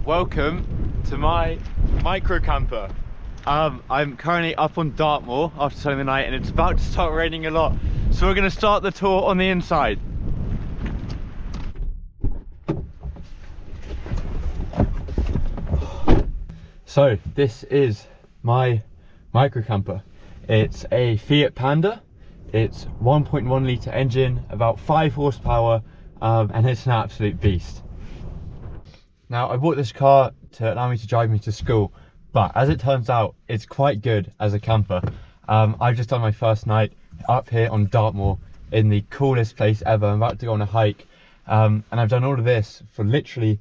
Welcome to my micro camper. I'm currently up on Dartmoor after spending the night and it's about to start raining a lot. So we're going to start the tour on the inside. So this is my micro camper. It's a Fiat Panda. It's 1.1 litre engine, about 5 horsepower, and it's an absolute beast. Now, I bought this car to allow me to drive me to school, but as it turns out, it's quite good as a camper. I've just done my first night up here on Dartmoor in the coolest place ever. I'm about to go on a hike, and I've done all of this for literally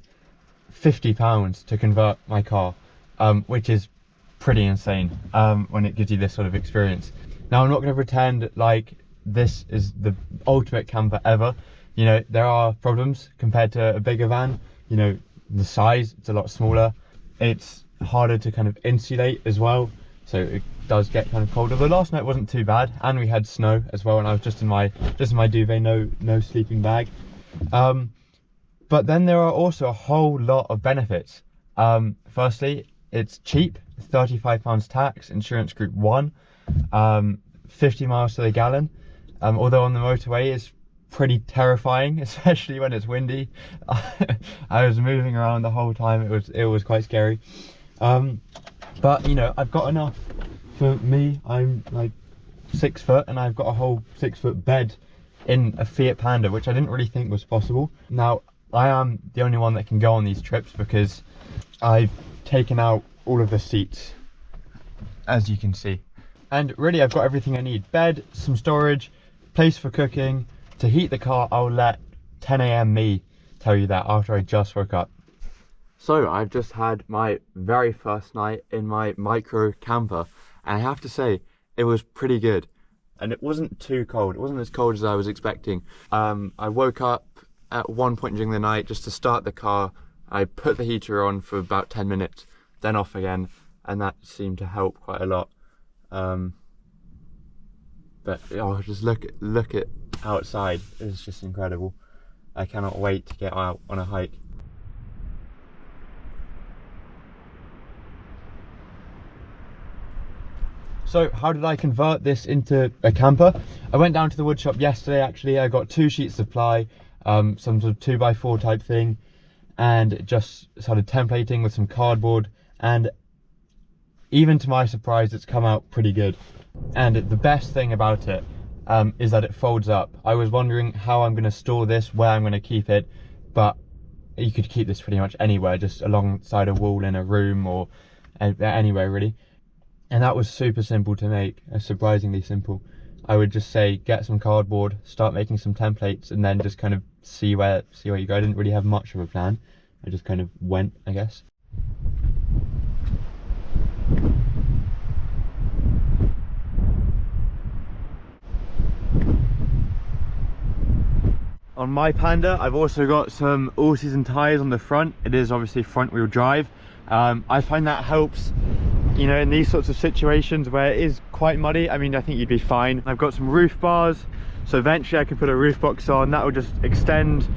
£50 to convert my car, which is pretty insane when it gives you this sort of experience. Now, I'm not going to pretend like this is the ultimate camper ever. You know, there are problems compared to a bigger van. You know, the size, it's a lot smaller. It's harder to kind of insulate as well, so it does get kind of colder. But last night wasn't too bad, and we had snow as well, and I was just in my duvet, no sleeping bag. But then there are also a whole lot of benefits. Firstly, it's cheap, £35 tax, insurance group 1, 50 miles to the gallon. Although on the motorway it's pretty terrifying, especially when it's windy. I was moving around the whole time. It was quite scary. But you know, I've got enough for me. I'm like 6 foot and I've got a whole 6 foot bed in a Fiat Panda, which I didn't really think was possible. Now, I am the only one that can go on these trips because I've taken out all of the seats, as you can see. And really, I've got everything I need. Bed, some storage, place for cooking. To heat the car, I'll let 10 AM me tell you that after I just woke up. So I've just had my very first night in my micro camper, and I have to say it was pretty good. And it wasn't too cold. It wasn't as cold as I was expecting. I woke up at one point during the night just to start the car. I put the heater on for about 10 minutes, then off again, and that seemed to help quite a lot. But oh, just look at outside. It's just incredible. I cannot wait to get out on a hike. So how did I convert this into a camper? I went down to the wood shop yesterday actually. I got 2 sheets of ply, some sort of 2x4 type thing, and just started templating with some cardboard, and even to my surprise it's come out pretty good. And the best thing about it is that it folds up. I was wondering how I'm going to store this, where I'm going to keep it, but you could keep this pretty much anywhere, just alongside a wall in a room or anywhere really. And that was super simple to make, surprisingly simple. I would just say get some cardboard, start making some templates, and then just kind of see where you go. I didn't really have much of a plan. I just kind of went, I guess. On my Panda, I've also got some all-season tyres on the front. It is obviously front-wheel drive. I find that helps, you know, in these sorts of situations where it is quite muddy. I mean, I think you'd be fine. I've got some roof bars, so eventually I can put a roof box on. That will just extend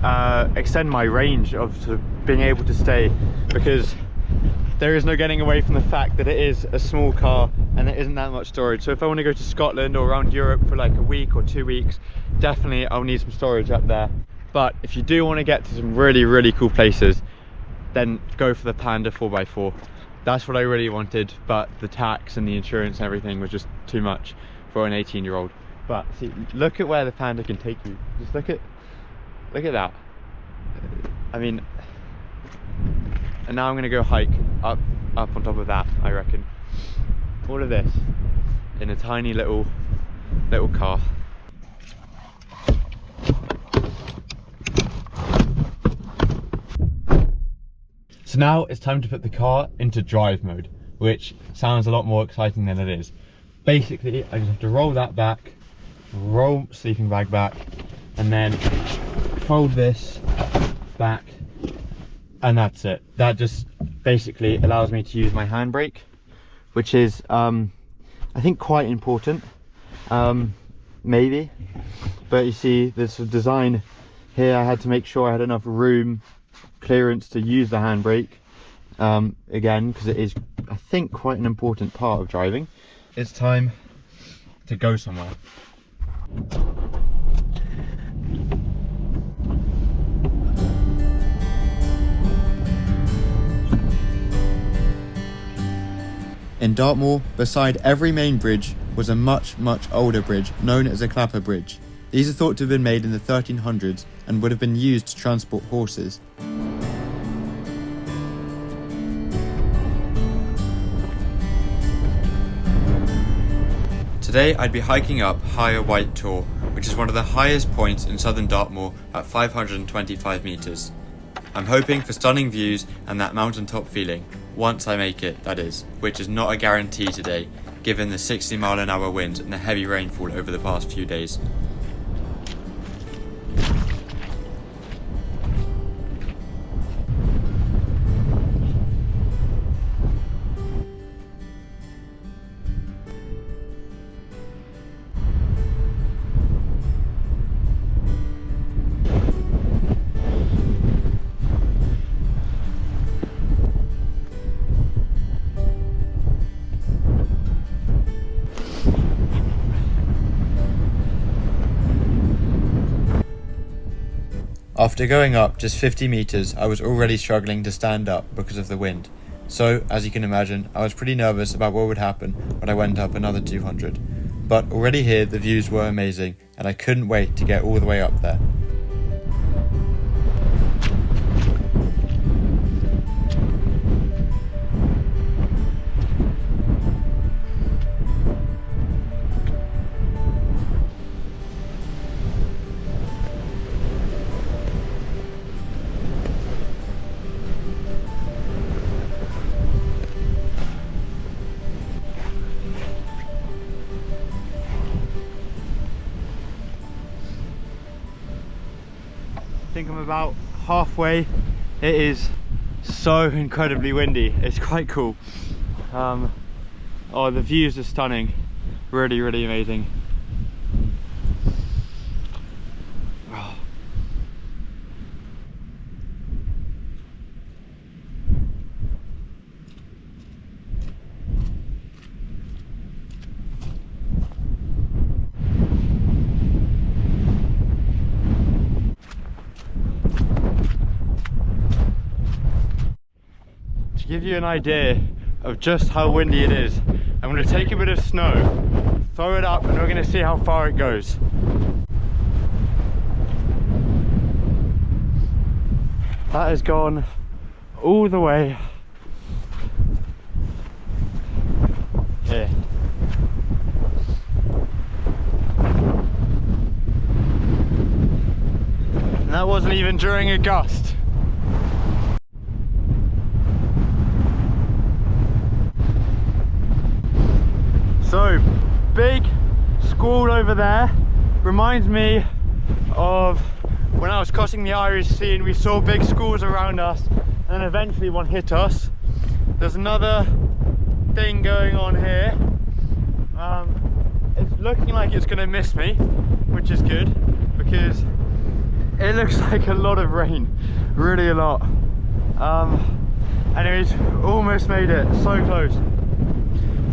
my range of sort of being able to stay, because there is no getting away from the fact that it is a small car and there isn't that much storage. So if I want to go to Scotland or around Europe for like a week or 2 weeks, definitely I'll need some storage up there. But if you do want to get to some really cool places, then go for the Panda 4x4. That's what I really wanted, but the tax and the insurance and everything was just too much for an 18-year-old. But see, look at where the Panda can take you. Just look at that. I mean, and now I'm gonna go hike up on top of that, I reckon. All of this in a tiny little car. So now it's time to put the car into drive mode, which sounds a lot more exciting than it is. Basically, I just have to roll that back, roll sleeping bag back, and then fold this back, and that's it. That just basically allows me to use my handbrake, which is I think quite important, maybe. But you see, this design here, I had to make sure I had enough room clearance to use the handbrake again, because it is, I think, quite an important part of driving. It's time to go somewhere. In Dartmoor, beside every main bridge was a much older bridge known as a clapper bridge. These are thought to have been made in the 1300s and would have been used to transport horses. Today I'd be hiking up Higher White Tor, which is one of the highest points in southern Dartmoor at 525 metres. I'm hoping for stunning views and that mountaintop feeling, once I make it, that is, which is not a guarantee today, given the 60-mile-an-hour winds and the heavy rainfall over the past few days. After going up just 50 metres, I was already struggling to stand up because of the wind. So, as you can imagine, I was pretty nervous about what would happen when I went up another 200. But already here, the views were amazing, and I couldn't wait to get all the way up there. I think I'm about halfway. It is so incredibly windy. It's quite cool. Oh, the views are stunning. Really amazing. Oh. To give you an idea of just how windy it is, I'm going to take a bit of snow, throw it up, and we're going to see how far it goes. That has gone all the way here. And that wasn't even during a gust. So, big squall over there reminds me of when I was crossing the Irish Sea and we saw big squalls around us, and then eventually one hit us. There's another thing going on here. It's looking like it's going to miss me, which is good because it looks like a lot of rain, really a lot. Anyways, almost made it, so close.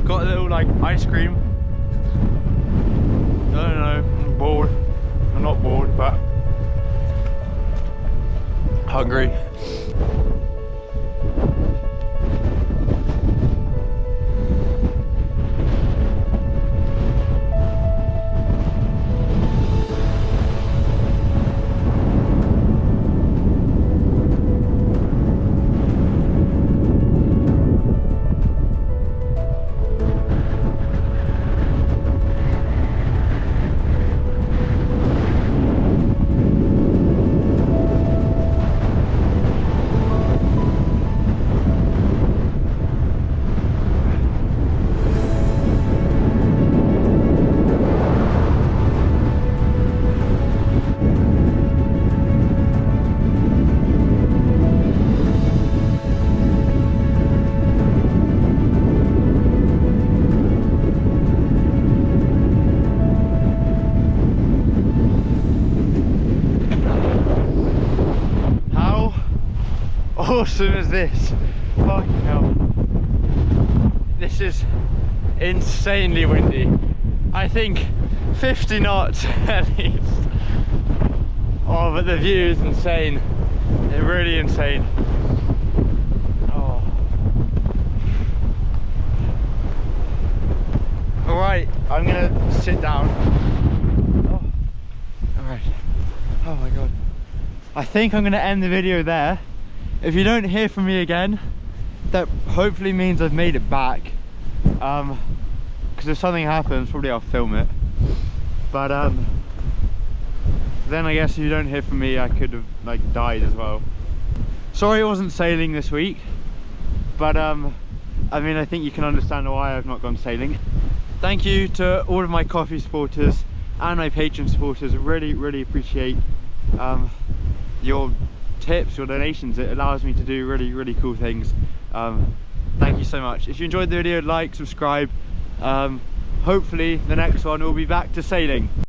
Got a little like ice cream. I don't know, I'm bored. I'm not bored, but hungry. awesome is this? Fucking hell. This is insanely windy. I think 50 knots at least. Oh, but the view is insane. It's really insane. Oh. Alright, I'm gonna sit down. Oh. Alright. Oh my god. I think I'm gonna end the video there. If you don't hear from me again, that hopefully means I've made it back. Because if something happens, probably I'll film it. But then I guess if you don't hear from me, I could have like died as well. Sorry I wasn't sailing this week, but I mean, I think you can understand why I've not gone sailing. Thank you to all of my coffee supporters and my Patreon supporters. I really appreciate your tips, your donations. It allows me to do really cool things. Thank you so much. If you enjoyed the video, like, subscribe. Hopefully the next one will be back to sailing.